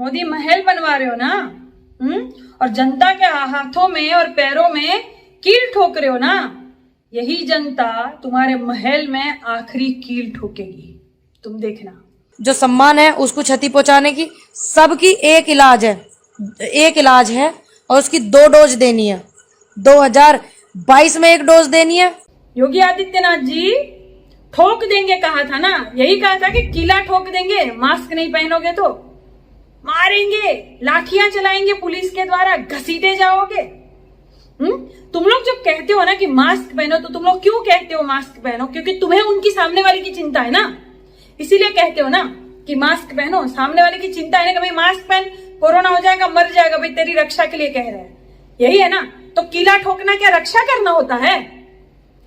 मोदी महल बनवा रहे हो ना, और जनता के हाथों में और पैरों में कील ठोक रहे हो ना। यही जनता तुम्हारे महल में आखिरी कील ठोकेगी, तुम देखना। जो सम्मान है उसको क्षति पहुंचाने की सबकी एक इलाज है और उसकी 2 डोज देनी है। 2022 में 1 डोज देनी है। योगी आदित्यनाथ जी ठोक देंगे कहा था ना, यही कहा था कि किला ठोक देंगे, मास्क नहीं पहनोगे तो मारेंगे, लाठियां चलाएंगे पुलिस के द्वारा, घसीटे जाओगे। तुम लोग जो कहते हो ना कि मास्क पहनो, तो तुम लोग क्यों कहते हो मास्क पहनो? क्योंकि तुम्हें उनकी सामने वाले की चिंता है ना, इसीलिए कहते हो ना कि मास्क पहनो। सामने वाले की चिंता है ना कि भाई मास्क पहन, कोरोना हो जाएगा, मर जाएगा, भाई तेरी रक्षा के लिए कह रहे हैं, यही है ना। तो किला ठोकना क्या रक्षा करना होता है?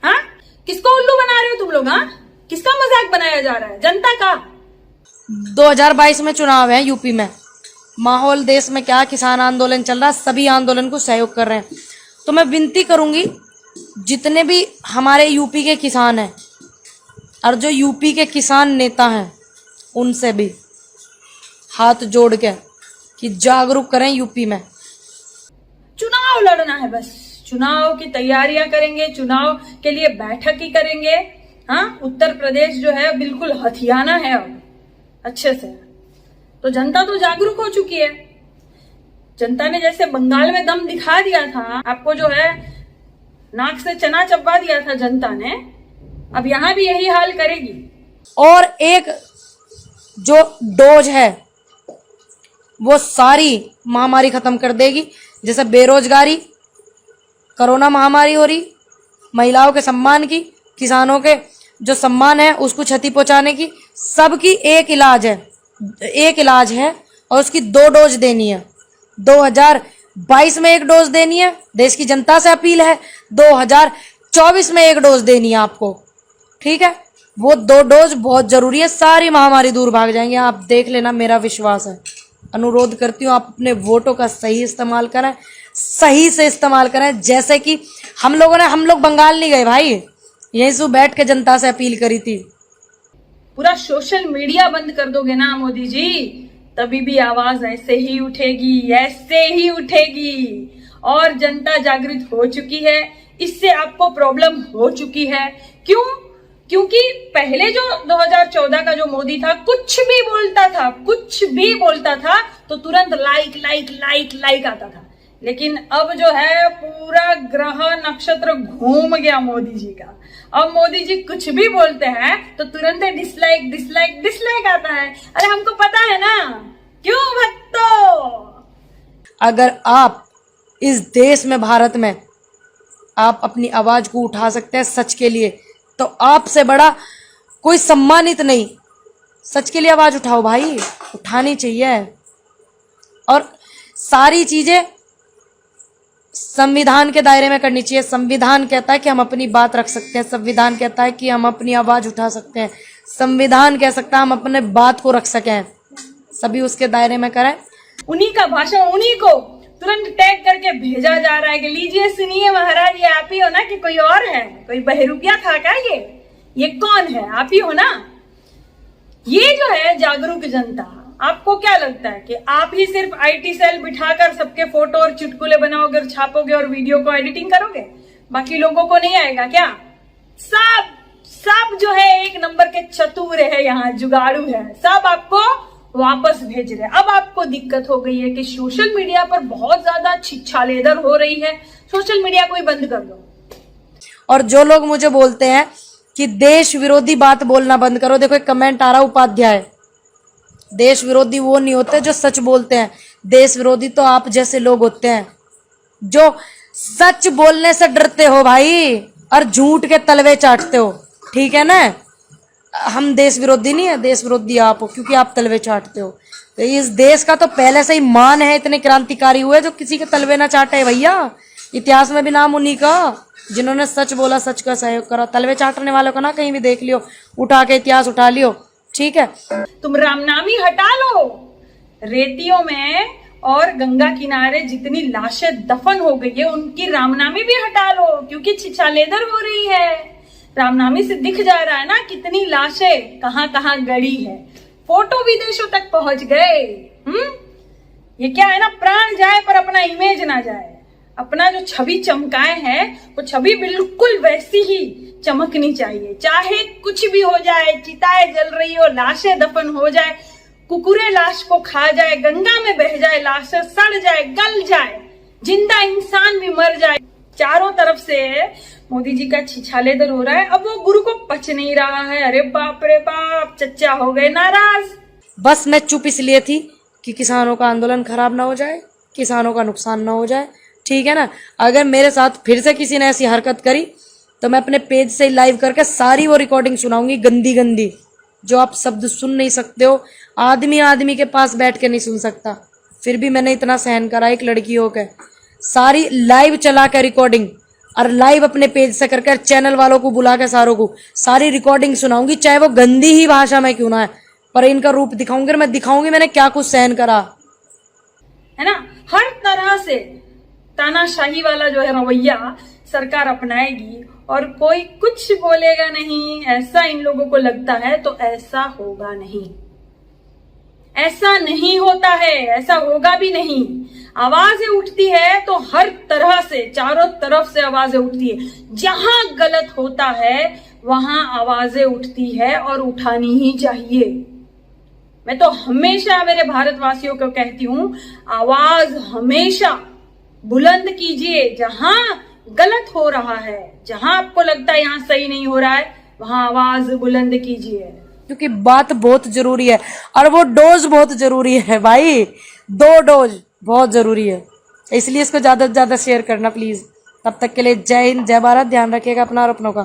हाँ, किसको उल्लू बना रहे हो तुम लोग? हाँ, किसका मजाक बनाया जा रहा है? जनता का। 2022 में चुनाव है यूपी में, माहौल देश में क्या किसान आंदोलन चल रहा है, सभी आंदोलन को सहयोग कर रहे हैं। तो मैं विनती करूंगी जितने भी हमारे यूपी के किसान हैं और जो यूपी के किसान नेता हैं, उनसे भी हाथ जोड़ के कि जागरूक करें यूपी में। चुनाव लड़ना है, बस चुनाव की तैयारियां करेंगे, चुनाव के लिए बैठक ही करेंगे। हाँ, उत्तर प्रदेश जो है बिल्कुल हथियाना है अब अच्छे से। तो जनता तो जागरूक हो चुकी है। जनता ने जैसे बंगाल में दम दिखा दिया था, आपको जो है नाक से चना चबा दिया था जनता ने, अब यहां भी यही हाल करेगी। और एक जो डोज है वो सारी महामारी खत्म कर देगी। जैसे बेरोजगारी, कोरोना महामारी हो रही, महिलाओं के सम्मान की, किसानों के जो सम्मान है उसको क्षति पहुंचाने की, सबकी एक इलाज है और उसकी 2 डोज देनी है। 2022 में 1 डोज देनी है। देश की जनता से अपील है 2024 में 1 डोज देनी है आपको, ठीक है? वो 2 डोज बहुत जरूरी है, सारी महामारी दूर भाग जाएंगे, आप देख लेना, मेरा विश्वास है। अनुरोध करती हूँ आप अपने वोटों का सही इस्तेमाल करें, सही से इस्तेमाल करें। जैसे कि हम लोग बंगाल नहीं गए भाई, यहीं से बैठ के जनता से अपील करी थी। पूरा सोशल मीडिया बंद कर दोगे ना मोदी जी, तभी भी आवाज ऐसे ही उठेगी। और जनता जागृत हो चुकी है, इससे आपको प्रॉब्लम हो चुकी है। क्यों? क्योंकि पहले जो 2014 का जो मोदी था, कुछ भी बोलता था तो तुरंत लाइक आता था। लेकिन अब जो है पूरा ग्रह नक्षत्र घूम गया मोदी जी का। अब मोदी जी कुछ भी बोलते हैं तो तुरंत डिसलाइक आता है। अरे हमको पता है ना, क्यों भक्तों? अगर आप इस देश में, भारत में, आप अपनी आवाज को उठा सकते हैं सच के लिए, तो आपसे बड़ा कोई सम्मानित नहीं। सच के लिए आवाज उठाओ भाई, उठानी चाहिए। और सारी चीजें संविधान के दायरे में करनी चाहिए। संविधान कहता है कि हम अपनी बात रख सकते हैं, संविधान कहता है कि हम अपनी आवाज उठा सकते हैं, संविधान कह सकता है हम अपने बात को रख सकें। सभी उसके दायरे में करें। उन्हीं का भाषण उन्हीं को तुरंत टैग करके भेजा जा रहा है कि लीजिए सुनिए महाराज, ये आप ही हो ना कि कोई और है? कोई बहरूपिया था क्या? ये कौन है? आप ही हो ना? ये जो है जागरूक जनता, आपको क्या लगता है कि आप ही सिर्फ IT सेल बिठाकर सबके फोटो और चुटकुले बनाओगे और छापोगे और वीडियो को एडिटिंग करोगे? बाकी लोगों को नहीं आएगा क्या? सब जो है 1 नंबर के चतुर है, यहाँ जुगाड़ू है, सब आपको वापस भेज रहे हैं। अब आपको दिक्कत हो गई है कि सोशल मीडिया पर बहुत ज्यादा छिछालेदर हो रही है, सोशल मीडिया को ही बंद कर दो। और जो लोग मुझे बोलते हैं कि देश विरोधी बात बोलना बंद करो, देखो एक कमेंट आ रहा, उपाध्याय, देश विरोधी वो नहीं होते जो सच बोलते हैं, देश विरोधी तो आप जैसे लोग होते हैं जो सच बोलने से डरते हो भाई और झूठ के तलवे चाटते हो, ठीक है ना? हम देश विरोधी नहीं है, देश विरोधी आप हो क्योंकि आप तलवे चाटते हो। तो इस देश का तो पहले से ही मान है, इतने क्रांतिकारी हुए जो किसी के तलवे ना चाटे भैया। इतिहास में भी नाम उन्हीं का जिन्होंने सच बोला, सच का सहयोग करा। तलवे चाटने वालों को ना कहीं भी देख लियो, उठा के इतिहास उठा लियो, ठीक है? तुम रामनामी हटा लो, रेतियों में और गंगा किनारे जितनी लाशें दफन हो गई है उनकी रामनामी भी हटा लो, क्योंकि छिछालेदर हो रही है। रामनामी से दिख जा रहा है ना कितनी लाशें कहां कहां गड़ी है, फोटो विदेशों तक पहुंच गए। ये क्या है ना, प्राण जाए पर अपना इमेज ना जाए। अपना जो छवि चमकाए है वो छवि बिल्कुल वैसी ही चमकनी चाहिए, चाहे कुछ भी हो जाए, चिताएं जल रही हो, लाशें दफन हो जाए, कुकुरे लाश को खा जाए, गंगा में बह जाए, लाशें सड़ जाए, गल जाए, जिंदा इंसान भी मर जाए, चारों तरफ से मोदी जी का छिछालेदर हो रहा है। अब वो गुरु को पच नहीं रहा है। अरे बाप रे बाप, चच्चा हो गए नाराज। बस मैं चुप इसलिए थी कि किसानों का आंदोलन खराब ना हो जाए, किसानों का नुकसान ना हो जाए, ठीक है ना। अगर मेरे साथ फिर से किसी ने ऐसी हरकत करी तो मैं अपने पेज से लाइव करके सारी वो रिकॉर्डिंग सुनाऊंगी, गंदी गंदी, जो आप शब्द सुन नहीं सकते हो, आदमी आदमी के पास बैठ के नहीं सुन सकता। फिर भी मैंने इतना सहन करा एक लड़की होकर, सारी लाइव चला कर रिकॉर्डिंग, और लाइव अपने पेज से करके चैनल वालों को बुला के सारों को सारी रिकॉर्डिंग सुनाऊंगी, चाहे वो गंदी ही भाषा में क्यों ना है, पर इनका रूप दिखाऊंगी। मैं दिखाऊंगी मैंने क्या कुछ सहन करा, है ना। हर तरह से तानाशाही वाला जो है रवैया सरकार अपनाएगी और कोई कुछ बोलेगा नहीं, ऐसा इन लोगों को लगता है। तो ऐसा होगा नहीं, ऐसा नहीं होता है, ऐसा होगा भी नहीं। आवाजें उठती है तो हर तरह से, चारों तरफ से आवाजें उठती है। जहां गलत होता है वहां आवाजें उठती है और उठानी ही चाहिए। मैं तो हमेशा मेरे भारतवासियों को कहती हूं, आवाज हमेशा बुलंद कीजिए। जहां गलत हो रहा है, जहां आपको लगता है यहां सही नहीं हो रहा है, वहां आवाज बुलंद कीजिए, क्योंकि बात बहुत जरूरी है और वो डोज बहुत जरूरी है भाई। 2 डोज बहुत जरूरी है, इसलिए इसको ज्यादा से ज्यादा शेयर करना प्लीज। तब तक के लिए जय हिंद, जय भारत। ध्यान रखिएगा अपना और अपनों का।